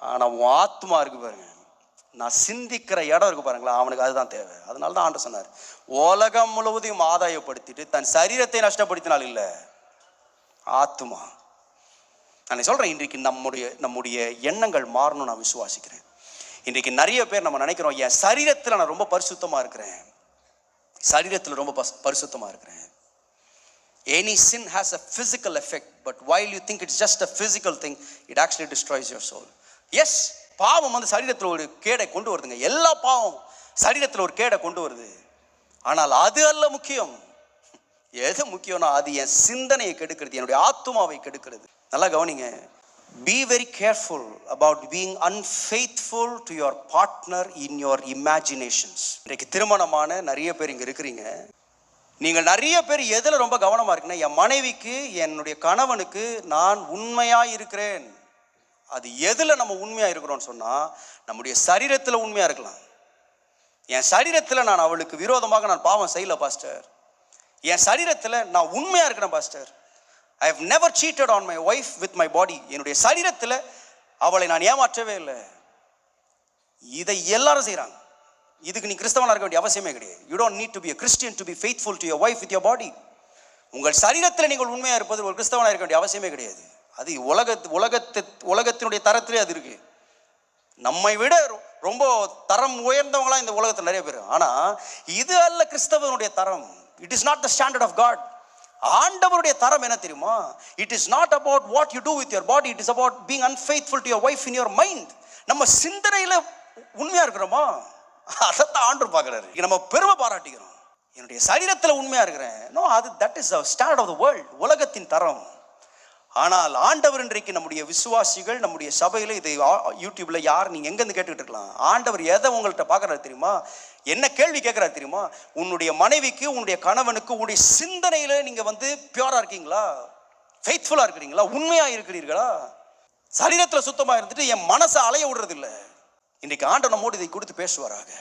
ஆனால் உன் ஆத்மா இருக்கு பாருங்க, நான் சிந்திக்கிற இடம் இருக்கு பாருங்களா, அவனுக்கு அதுதான் தேவை. அதனால தான் ஆண்டு சொன்னார், உலகம் முழுவதையும் ஆதாயப்படுத்திட்டு தன் சரீரத்தை நஷ்டப்படுத்தினால் இல்லை, ஆத்மா. நான் சொல்கிறேன், இன்றைக்கு நம்முடைய எண்ணங்கள் மாறணும். நான் விசுவாசிக்கிறேன். இன்றைக்கு நிறைய பேர் நம்ம நினைக்கிறோம், என் சரீரத்தில் நான் ரொம்ப பரிசுத்தமாக இருக்கிறேன், சரீரத்தில் ரொம்ப பரிசுத்தமாக இருக்கிறேன். Any sin has a physical effect, but while you think it's just a physical thing, it actually destroys your soul. Yes, பாவம் வந்து சரீரத்தில் ஒரு கேடை கொண்டு வருதுங்க. எல்லா பாவம் சரீரத்தில் ஒரு கேடை கொண்டு வருது. ஆனால் அது அல்ல முக்கியம். எது முக்கியம்னா அது என் சிந்தனையை கெடுக்கிறது, என்னுடைய ஆத்துமாவை கெடுக்கிறது. நல்லா கவனிங்க. Be very careful about being unfaithful to your partner in your imaginations. இன்றைக்கு திருமணமான நிறைய பேர் இங்கே இருக்கிறீங்க. நீங்கள் நிறைய பேர் எதில் ரொம்ப கவனமாக இருக்குன்னா, என் மனைவிக்கு என்னுடைய கணவனுக்கு நான் உண்மையாக இருக்கிறேன். அது எதில் நம்ம உண்மையாக இருக்கிறோன்னு சொன்னால், நம்முடைய சரீரத்தில் உண்மையாக இருக்கலாம். என் சரீரத்தில் நான் அவளுக்கு விரோதமாக நான் பாவம் செய்யலை பாஸ்டர், என் சரீரத்தில் நான் உண்மையாக இருக்கிறேன் pastor. I have never cheated on my wife with my body. என்னுடைய சரீரத்தில் அவளை நான் ஏமாற்றவே இல்லை. இதை எல்லாரும் செய்கிறாங்க. இதுக்கு நீ கிறிஸ்தவனாக இருக்க வேண்டிய அவசியமே கிடையாது. You don't need to be a Christian to be faithful to your wife with your body. உங்கள் சரீரத்தில் நீங்கள் உண்மையாக இருப்பது ஒரு கிறிஸ்தவனாக இருக்க வேண்டிய அவசியமே கிடையாது. அது உலகத்தினுடைய தரத்திலே அது இருக்கு. நம்மை விட ரொம்ப தரம் உயர்ந்தவங்களாம் இந்த உலகத்தில் நிறைய பேர். ஆனால் இது அல்ல கிறிஸ்தவனுடைய தரம். It is not the standard of God. ஆண்டவருடைய தரம் என்ன தெரியுமா? It is not about what you do with your body, it is about being unfaithful to your wife in your mind. நம்ம சிந்தனையில் உண்மையாக இருக்கிறோமா? அதைத்தான் ஆண்டவர் பார்க்குறாரு. நம்ம பெருமை பாராட்டிக்கிறோம், என்னுடைய சரீரத்தில் உண்மையாக இருக்கிறேன். நோ, அது that is standard of the world, உலகத்தின் தரம். ஆனால் ஆண்டவர் இன்றைக்கு நம்முடைய விசுவாசிகள், நம்முடைய சபையில், இதை யூடியூப்ல யார் நீங்கள் எங்கேருந்து கேட்டுக்கிட்டு இருக்கலாம், ஆண்டவர் எதை உங்கள்கிட்ட பார்க்குறாரு தெரியுமா? என்ன கேள்வி கேட்குறாரு தெரியுமா? உன்னுடைய மனைவிக்கு, உன்னுடைய கணவனுக்கு, உன்னுடைய சிந்தனையில் நீங்கள் வந்து பியூராக இருக்கீங்களா? ஃபெய்த்ஃபுல்லாக இருக்கிறீங்களா? உண்மையாக இருக்கிறீர்களா? சரீரத்தில் சுத்தமாக இருந்துட்டு என் மனசை அலைய விடுறதில்லை. இன்றைக்கு ஆண்டவர் நம்மோடு இதை கொடுத்து பேசுவாராக.